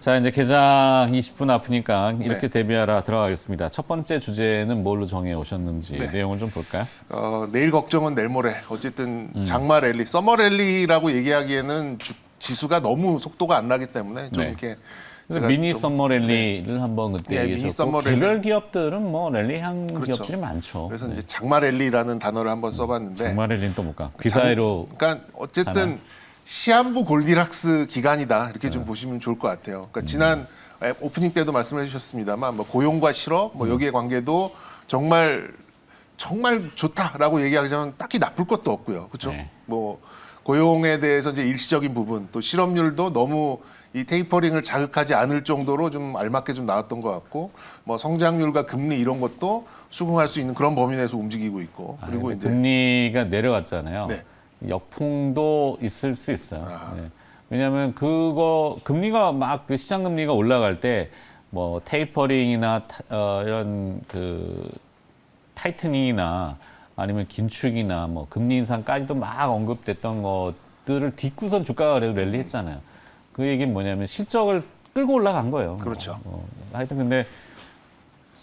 자, 이제 개장 20분 앞이니까 이렇게 네. 대비하라 들어가겠습니다. 첫 번째 주제는 뭘로 정해 오셨는지 네. 내용을 좀 볼까요? 내일 걱정은 내일 모레. 어쨌든 장마 랠리, 서머 랠리라고 얘기하기에는 지수가 너무 속도가 안 나기 때문에 좀 네. 이렇게 그래서 제가 미니 좀- 썸머 랠리를 한번 그때 네, 미니 얘기하셨고 썸머 랠리. 개별 기업들은 뭐 랠리한 그렇죠. 기업들이 많죠. 그래서 네. 이제 장마 랠리라는 단어를 한번 써봤는데, 장마 랠리는 또 뭘까? 그 사이로 그러니까 어쨌든 시한부 골디락스 기간이다 이렇게 좀 보시면 좋을 것 같아요. 그러니까 지난 오프닝 때도 말씀해 주셨습니다만 뭐 고용과 실업 뭐 여기에 관계도 정말 좋다라고 얘기하자면 딱히 나쁠 것도 없고요. 그렇죠? 네. 뭐 고용에 대해서 이제 일시적인 부분 또 실업률도 너무 이 테이퍼링을 자극하지 않을 정도로 좀 알맞게 좀 나왔던 것 같고 뭐 성장률과 금리 이런 것도 수긍할 수 있는 그런 범위 내에서 움직이고 있고 그리고 근데 이제 금리가 내려갔잖아요. 네. 역풍도 있을 수 있어요. 네. 왜냐하면 그거 금리가 막 그 시장 금리가 올라갈 때 뭐 테이퍼링이나 이런 그 타이트닝이나 아니면 긴축이나 뭐 금리 인상까지도 막 언급됐던 것들을 딛고선 주가가 그래도 랠리했잖아요. 그 얘기는 뭐냐면 실적을 끌고 올라간 거예요. 그렇죠. 하여튼 근데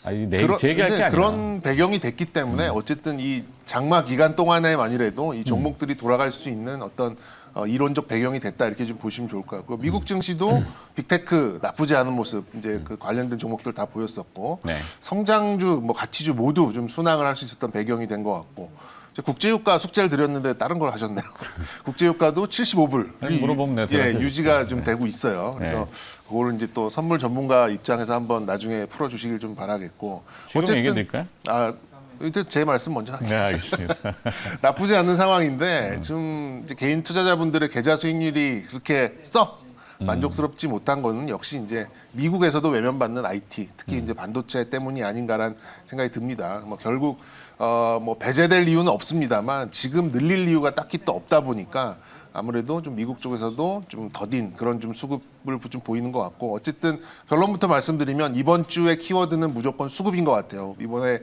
제 얘기할 게 근데 아니라 그런 배경이 됐기 때문에 어쨌든 이 장마 기간 동안에만이라도 이 종목들이 돌아갈 수 있는 어떤 이론적 배경이 됐다 이렇게 좀 보시면 좋을 것 같고 미국 증시도 빅테크 나쁘지 않은 모습 이제 그 관련된 종목들 다 보였었고 네. 성장주 뭐 가치주 모두 좀 순항을 할 수 있었던 배경이 된 것 같고 국제유가 숙제를 드렸는데 다른 걸 하셨네요. 국제유가도 75불 아니, 물어보면 내가 예, 대답해 유지가 좀 되고 있어요. 그래서 네. 그거를 이제 또 선물 전문가 입장에서 한번 나중에 풀어주시길 좀 바라겠고 지금 얘기해 드릴까요? 일단 제 말씀 먼저 할게요. 네, 알겠습니다. 나쁘지 않은 상황인데 좀 이제 개인 투자자분들의 계좌 수익률이 그렇게 썩 만족스럽지 못한 거는 역시 이제 미국에서도 외면받는 IT, 특히 이제 반도체 때문이 아닌가라는 생각이 듭니다. 뭐 결국 뭐 배제될 이유는 없습니다만 지금 늘릴 이유가 딱히 또 없다 보니까 아무래도 좀 미국 쪽에서도 좀 더딘 그런 좀 수급을 좀 보이는 것 같고 어쨌든 결론부터 말씀드리면 이번 주의 키워드는 무조건 수급인 것 같아요. 이번에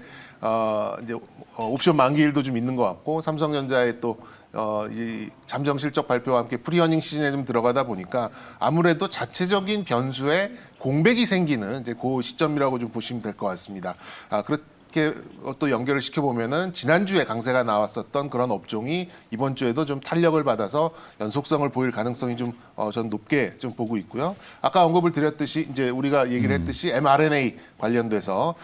이제 옵션 만기일도 좀 있는 것 같고 삼성전자의 또 이 잠정 실적 발표와 함께 프리어닝 시즌에 좀 들어가다 보니까 아무래도 자체적인 변수에 공백이 생기는 이제 그 시점이라고 좀 보시면 될 것 같습니다. 그렇게 또 연결을 시켜보면은 지난주에 강세가 나왔었던 그런 업종이 이번 주에도 좀 탄력을 받아서 연속성을 보일 가능성이 좀 저는 높게 좀 보고 있고요. 아까 언급을 드렸듯이 이제 우리가 얘기를 했듯이 mRNA 관련돼서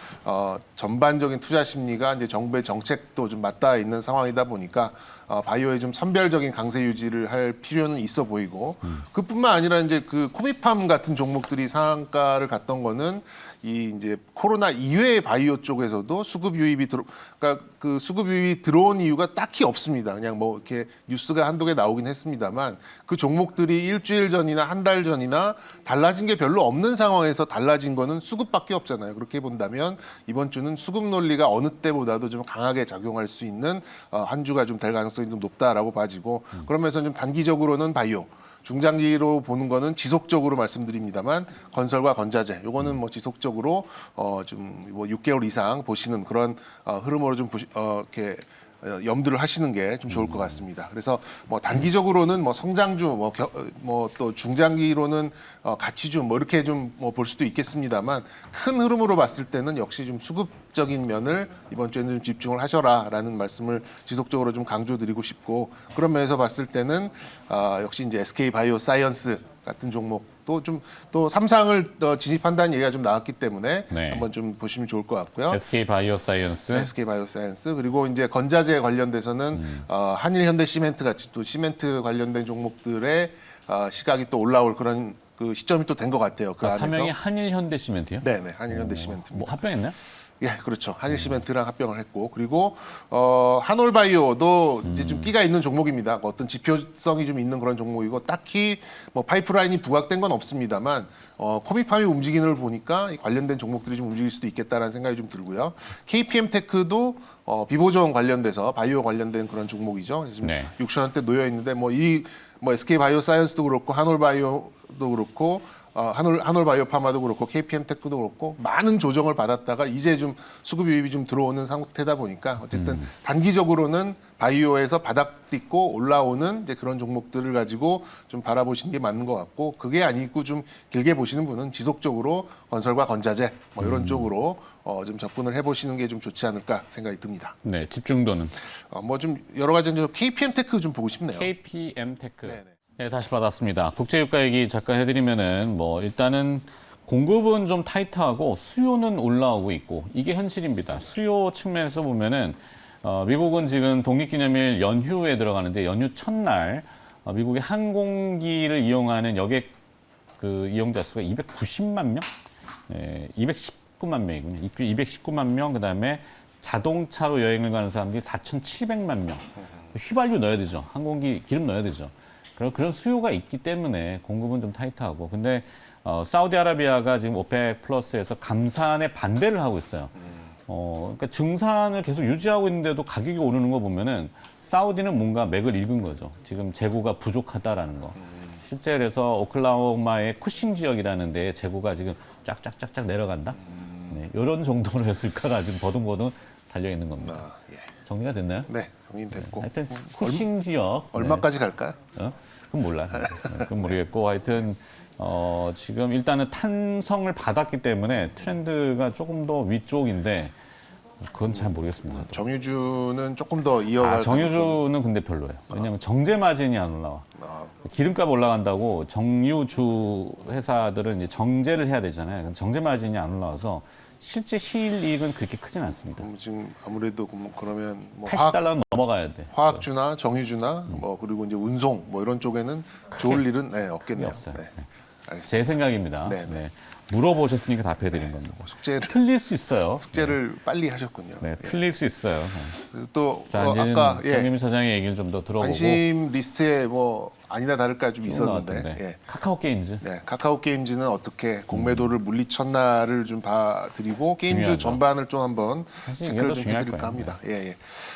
전반적인 투자 심리가 이제 정부의 정책도 좀 맞닿아 있는 상황이다 보니까 바이오에 좀 선별적인 강세 유지를 할 필요는 있어 보이고 그뿐만 아니라 이제 그 코미팜 같은 종목들이 상한가를 갔던 거는 이 이제 코로나 이외의 바이오 쪽에서도 수급 유입이 그러니까 그 수급 유입이 들어온 이유가 딱히 없습니다. 그냥 뭐 이렇게 뉴스가 한두 개 나오긴 했습니다만 그 종목들이 일주일 전이나 한 달 전이나 달라진 게 별로 없는 상황에서 달라진 거는 수급밖에 없잖아요. 그렇게 본다면 이번 주는 수급 논리가 어느 때보다도 좀 강하게 작용할 수 있는 한 주가 좀 될 가능성이 좀 높다라고 봐지고 그러면서 좀 단기적으로는 바이오 중장기로 보는 거는 지속적으로 말씀드립니다만 건설과 건자재 요거는 뭐 지속적으로 좀 뭐 6개월 이상 보시는 그런 흐름으로 좀 이렇게 염두를 하시는 게 좀 좋을 것 같습니다. 그래서 뭐 단기적으로는 뭐 성장주 뭐 또 중장기로는 가치주 뭐 이렇게 좀 뭐 볼 수도 있겠습니다만 큰 흐름으로 봤을 때는 역시 좀 수급적인 면을 이번 주에는 좀 집중을 하셔라라는 말씀을 지속적으로 좀 강조드리고 싶고 그런 면에서 봤을 때는 역시 이제 SK 바이오사이언스 같은 종목도 좀 또 삼상을 진입한다는 얘기가 좀 나왔기 때문에 네. 한번 좀 보시면 좋을 것 같고요. SK 바이오사이언스. SK 바이오사이언스 그리고 이제 건자재 관련돼서는 한일현대시멘트 같이 또 시멘트 관련된 종목들의 시각이 또 올라올 그런 그 시점이 또 된 것 같아요. 그 안에서 사명이 한일현대시멘트요? 네네 한일현대시멘트입니다. 뭐 합병했나요? 예, 그렇죠. 한일시멘트랑 합병을 했고 그리고 한올바이오도 이제 좀 끼가 있는 종목입니다. 어떤 지표성이 좀 있는 그런 종목이고 딱히 뭐 파이프라인이 부각된 건 없습니다만 코미팜이 움직이는 걸 보니까 이 관련된 종목들이 좀 움직일 수도 있겠다라는 생각이 좀 들고요. KPM테크도 비보정 관련돼서 바이오 관련된 그런 종목이죠. 그래서 지금 네. 6천 원대 놓여 있는데 뭐 SK 바이오사이언스도 그렇고 한올바이오도 그렇고 한올 바이오파마도 그렇고 KPM 테크도 그렇고 많은 조정을 받았다가 이제 좀 수급 유입이 좀 들어오는 상태다 보니까 어쨌든 단기적으로는 바이오에서 바닥 딛고 올라오는 이제 그런 종목들을 가지고 좀 바라보시는 게 맞는 것 같고, 그게 아니고 좀 길게 보시는 분은 지속적으로 건설과 건자재 뭐 이런 쪽으로 좀 접근을 해보시는 게 좀 좋지 않을까 생각이 듭니다. 네, 집중도는 뭐 좀 여러 가지 이제 KPM 테크 좀 보고 싶네요. KPM 테크. 네네. 네, 다시 받았습니다. 국제유가 얘기 잠깐 해드리면은 뭐 일단은 공급은 좀 타이트하고 수요는 올라오고 있고 이게 현실입니다. 수요 측면에서 보면은 미국은 지금 독립기념일 연휴에 들어가는데 연휴 첫날 미국의 항공기를 이용하는 여객 그 이용자 수가 290만 명, 219만 명이군요. 219만 명, 그다음에 자동차로 여행을 가는 사람들이 4,700만 명. 휘발유 넣어야 되죠. 항공기 기름 넣어야 되죠. 그런 수요가 있기 때문에 공급은 좀 타이트하고. 근데 사우디아라비아가 지금 오펙 플러스에서 감산에 반대를 하고 있어요. 그러니까 증산을 계속 유지하고 있는데도 가격이 오르는 거 보면은 사우디는 뭔가 맥을 읽은 거죠. 지금 재고가 부족하다라는 거. 실제 그래서 오클라호마의 쿠싱 지역이라는 데에 재고가 지금 쫙쫙쫙쫙 내려간다. 네, 이런 정도로 했을까가 지금 버둥버둥 달려 있는 겁니다. 예. 정리가 됐나요? 네, 정리됐고. 하여튼 쿠싱 지역 얼마까지 갈까요? 그건 몰라. 그건 모르겠고 하여튼 지금 일단은 탄성을 받았기 때문에 트렌드가 조금 더 위쪽인데 그건 잘 모르겠습니다. 저도. 정유주는 조금 더 이어갈 정유주는 근데 별로예요. 왜냐하면 정제 마진이 안 올라와. 기름값 올라간다고 정유주 회사들은 이제 정제를 해야 되잖아요. 정제 마진이 안 올라와서 실제 실이익은 그렇게 크진 않습니다. 지금 아무래도 그러면 뭐 80달러는 넘어가야 돼. 화학주나 정유주나 뭐 그리고 이제 운송 뭐 이런 쪽에는 좋을 일은 없겠네요. 없어요. 네. 알겠습니다. 제 생각입니다. 네, 네. 물어보셨으니까 답해드린 겁니다. 숙제를 틀릴 수 있어요. 빨리 하셨군요. 네, 틀릴 수 있어요. 그래서 또 자, 이제는 아까 정유미 사장의 얘기를 좀 더 들어보고 관심 리스트에 뭐 아니나 다를까 좀 있었는데 나왔던데. 카카오 게임즈. 네, 카카오 게임즈는 어떻게 공매도를 물리쳤나를 좀 봐드리고 게임즈 중요하죠. 전반을 좀 한번 사실 이게 체크를 더 좀 중요할 해드릴까 거예요. 합니다. 예.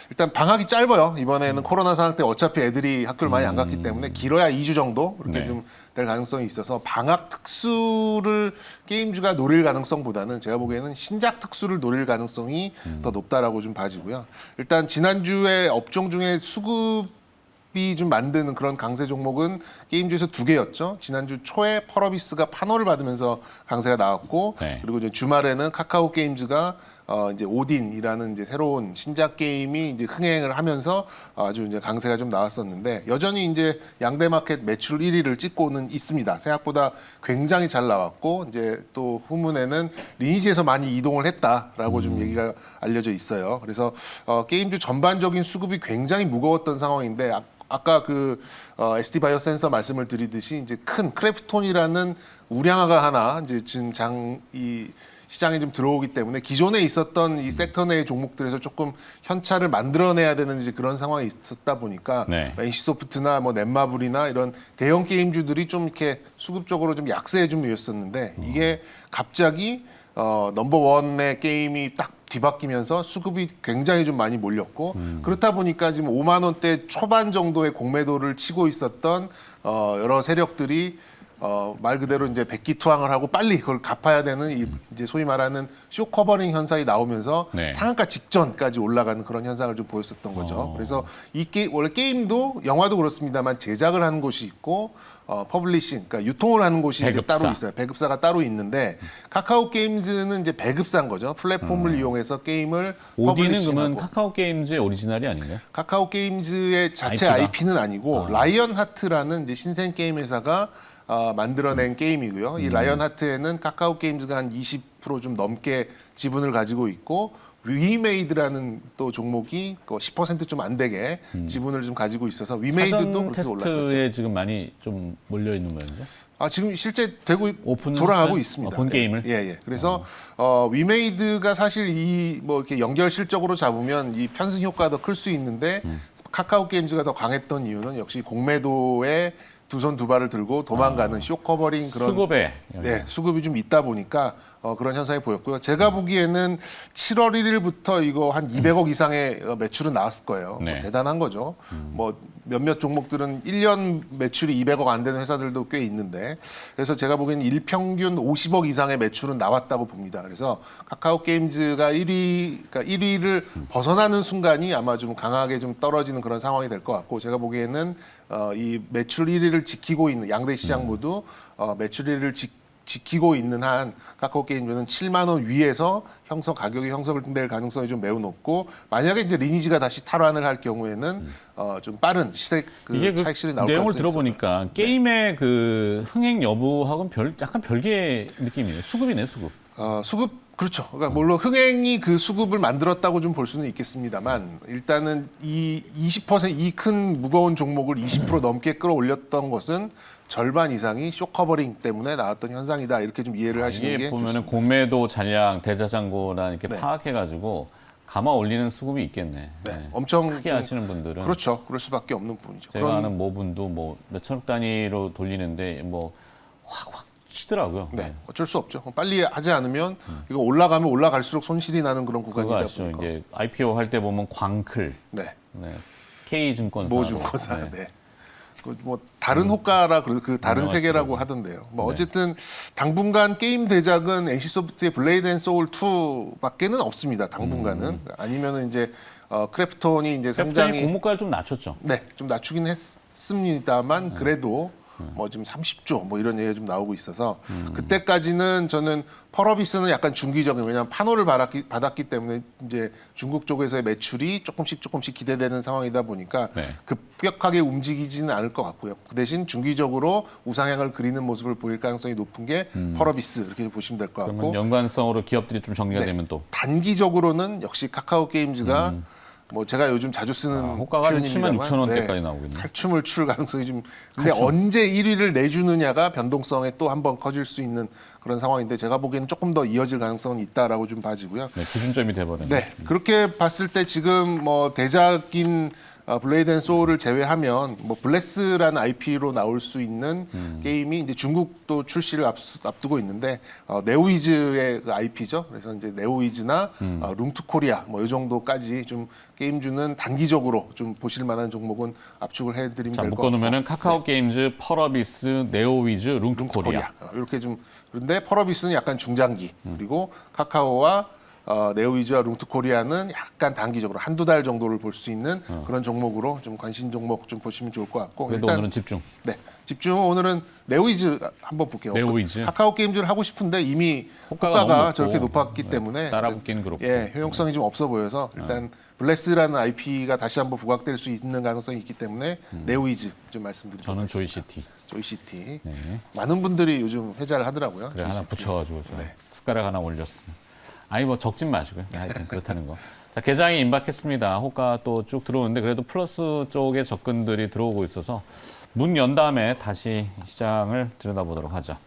일단 방학이 짧아요. 이번에는 코로나 상황 때 어차피 애들이 학교를 많이 안 갔기 때문에 길어야 2주 정도 이렇게 네. 좀 될 가능성이 있어서 방학 특수를 게임즈가 노릴 가능성보다는 제가 보기에는 신작 특수를 노릴 가능성이 더 높다라고 좀 봐지고요. 일단 지난주에 업종 중에 수급이 좀 만드는 그런 강세 종목은 게임주에서 2개였죠. 지난주 초에 펄어비스가 판호를 받으면서 강세가 나왔고, 네. 그리고 이제 주말에는 카카오 게임즈가 이제 오딘이라는 이제 새로운 신작 게임이 이제 흥행을 하면서 아주 이제 강세가 좀 나왔었는데, 여전히 이제 양대 마켓 매출 1위를 찍고는 있습니다. 생각보다 굉장히 잘 나왔고, 이제 또 후문에는 리니지에서 많이 이동을 했다라고 좀 얘기가 알려져 있어요. 그래서 게임주 전반적인 수급이 굉장히 무거웠던 상황인데, 아까 SD 바이오 센서 말씀을 드리듯이 이제 큰 크래프톤이라는 우량화가 하나 이제 지금 시장에 좀 들어오기 때문에 기존에 있었던 이 섹터 내의 종목들에서 조금 현차를 만들어내야 되는 이제 그런 상황이 있었다 보니까 네. NC소프트나 뭐 넷마블이나 이런 대형 게임주들이 좀 이렇게 수급적으로 좀 약세에 좀 놓였었는데 이게 갑자기 넘버원의 게임이 딱 뒤바뀌면서 수급이 굉장히 좀 많이 몰렸고 그렇다 보니까 지금 5만 원대 초반 정도의 공매도를 치고 있었던 여러 세력들이 말 그대로 이제 백기투항을 하고 빨리 그걸 갚아야 되는 이제 소위 말하는 쇼커버링 현상이 나오면서 네. 상한가 직전까지 올라가는 그런 현상을 좀 보였었던 거죠. 그래서 원래 게임도 영화도 그렇습니다만 제작을 하는 곳이 있고 퍼블리싱, 그러니까 유통을 하는 곳이 이제 배급사. 따로 있어요. 배급사가 따로 있는데 카카오 게임즈는 이제 배급사인 거죠. 플랫폼을 이용해서 게임을 오디는 퍼블리싱하고. 그러면 카카오 게임즈의 오리지널이 아닌가요? 카카오 게임즈의 자체 IP가? IP는 아니고 라이언 하트라는 이제 신생 게임 회사가 만들어낸 게임이고요. 이 라이언 하트에는 카카오 게임즈가 한 20% 좀 넘게 지분을 가지고 있고 위메이드라는 또 종목이 10% 좀 안 되게 지분을 좀 가지고 있어서 위메이드도 사전 그렇게 올랐었죠. 테스트에 지금 많이 좀 몰려 있는 모양이죠. 지금 실제 되고 오픈은 돌아가고 했어요? 있습니다. 본 게임을? 예. 그래서 위메이드가 사실 이 뭐 이렇게 연결 실적으로 잡으면 이 편승 효과가 더 클 수 있는데 카카오 게임즈가 더 강했던 이유는 역시 공매도의 두 손 두 발을 들고 도망가는 쇼 커버링 그런 수급에 네, 수급이 좀 있다 보니까 그런 현상이 보였고요. 제가 보기에는 7월 1일부터 이거 한 200억 이상의 매출은 나왔을 거예요. 네. 뭐 대단한 거죠. 뭐 몇몇 종목들은 1년 매출이 200억 안 되는 회사들도 꽤 있는데 그래서 제가 보기에는 일평균 50억 이상의 매출은 나왔다고 봅니다. 그래서 카카오 게임즈가 1위를 벗어나는 순간이 아마 좀 강하게 좀 떨어지는 그런 상황이 될 것 같고 제가 보기에는 이 매출 1위를 지키고 있는 양대 시장 모두 매출 1위를 지키고 있는 한 카카오 게임즈는 7만 원 위에서 가격이 형성될 가능성이 좀 매우 높고 만약에 이제 리니지가 다시 탈환을 할 경우에는 좀 빠른 시세 이게 그 차익실이 나올 내용을 가능성이 들어보니까 게임의 그 흥행 여부하고는 약간 별개의 느낌이네요. 수급이네, 수급. 수급 그렇죠. 그러니까 물론 흥행이 그 수급을 만들었다고 좀 볼 수는 있겠습니다만 일단은 이 20% 이 큰 무거운 종목을 20% 넘게 끌어올렸던 것은 절반 이상이 쇼 커버링 때문에 나왔던 현상이다. 이렇게 좀 이해를 하시는 이게 게 보면은 좋습니다. 공매도 잔량 대자장고나 이렇게 네. 파악해가지고 감아 올리는 수급이 있겠네. 네, 엄청 크게 좀 하시는 분들은 그렇죠. 그럴 수밖에 없는 부분이죠. 제가 아는 모분도 뭐 몇천억 단위로 돌리는데 뭐 확 치더라고요. 네, 어쩔 수 없죠. 빨리 하지 않으면 이거 올라가면 올라갈수록 손실이 나는 그런 그거 구간이다 아시죠? 보니까. 이제 IPO 할 때 보면 광클, 네, 네. K증권사, 모증권사. 네. 뭐 다른 호가라 그 다른 유명하시더라고요. 세계라고 하던데요. 뭐 네. 어쨌든 당분간 게임 대작은 NC소프트의 블레이드 앤 소울 2밖에는 없습니다. 당분간은 아니면은 이제 크래프톤이 이제 상장이 상장이 공모가를 좀 낮췄죠. 네, 좀 낮추긴 했습니다만 그래도 뭐 지금 30조 뭐 이런 얘기가 좀 나오고 있어서 그때까지는 저는 펄어비스는 약간 중기적인 왜냐하면 판호를 받았기 때문에 이제 중국 쪽에서의 매출이 조금씩 기대되는 상황이다 보니까 네. 급격하게 움직이지는 않을 것 같고요. 그 대신 중기적으로 우상향을 그리는 모습을 보일 가능성이 높은 게 펄어비스 이렇게 보시면 될 것 그러면 같고 연관성으로 기업들이 좀 정리가 네. 되면 또 단기적으로는 역시 카카오 게임즈가 뭐 제가 요즘 자주 쓰는 호가가 좀 표현입니다만 76,000원대까지 나오겠네. 탈춤을 출 가능성이 좀 근데 언제 1위를 내주느냐가 변동성에 또 한 번 커질 수 있는 그런 상황인데 제가 보기에는 조금 더 이어질 가능성은 있다라고 좀 봐지고요. 네, 기준점이 돼버렸네. 네 그렇게 봤을 때 지금 뭐 대작인 블레이드 앤 소울을 제외하면 뭐 블레스라는 IP로 나올 수 있는 게임이 이제 중국도 출시를 앞두고 있는데 네오위즈의 그 IP죠. 그래서 이제 네오위즈나 룸투코리아 뭐 이 정도까지 좀 게임주는 단기적으로 좀 보실 만한 종목은 압축을 해드리면 자, 될 것 같고. 묶어놓으면은 카카오 게임즈, 펄어비스, 네오위즈, 룸투코리아. 이렇게 좀 그런데 펄어비스는 약간 중장기 그리고 카카오와 네오위즈와 룸투코리아는 약간 단기적으로 한두 달 정도를 볼 수 있는 그런 종목으로 좀 관심 종목 좀 보시면 좋을 것 같고 그래도 오늘은 집중. 네 집중 오늘은 네오위즈 한번 볼게요. 네오위즈. 카카오 게임즈를 하고 싶은데 이미 호가가 호가가 너무 저렇게 높고. 높았기 때문에 따라붙기는 그렇고. 예 효용성이 좀 없어 보여서 일단 블레스라는 IP가 다시 한번 부각될 수 있는 가능성이 있기 때문에 네오위즈 좀 말씀드리겠습니다. 저는 조이시티. 조이시티 네. 많은 분들이 요즘 회자를 하더라고요. 그래 하나 조이시티. 붙여가지고 저 네. 숟가락 하나 올렸어. 아니 뭐 적진 마시고요. 하여튼 그렇다는 거. 자 개장이 임박했습니다. 호가 또 쭉 들어오는데 그래도 플러스 쪽에 접근들이 들어오고 있어서 문 연 다음에 다시 시장을 들여다보도록 하죠.